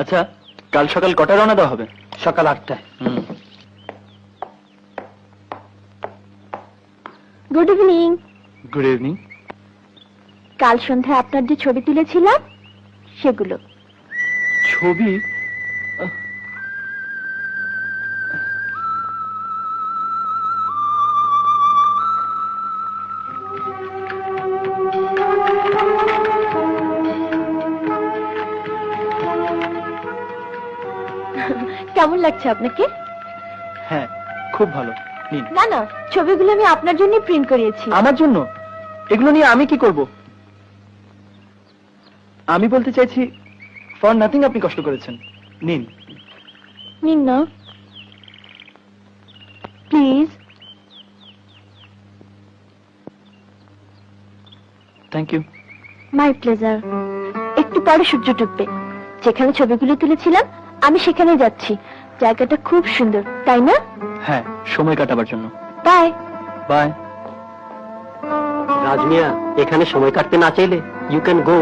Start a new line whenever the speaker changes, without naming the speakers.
আচ্ছা, কাল সকাল কটায় রওনা দেওয়া হবে?
সকাল 8টায়।
Good evening.
Good evening.
কাল সন্ধ্যায় আপনার যে ছবি তুলেছিলাম সেগুলো।
ছবি?
কেমন লাগছে আপনাকে?
হ্যাঁ, খুব ভালো। নিন।
না না, ছবিগুলো আমি আপনার জন্য প্রিন্ট করিয়েছি।
আমার জন্য? এগুলো নিয়ে আমি কি করব? আমি বলতে চাইছি, ফর নাথিং আপনি কষ্ট করেছেন। নিন।
নিন না please.
Thank you.
My pleasure. একটু পরে সূর্য ডুববে। যেখানে ছবিগুলো তুলেছিলাম আমি সেখানে যাচ্ছি। জায়গাটা খুব সুন্দর, তাই না?
হ্যাঁ, সময় কাটাবার জন্য।
বাই।
বাই।
রাজমিয়া, এখানে সময় কাটতে না চাইলে ইউ ক্যান গো।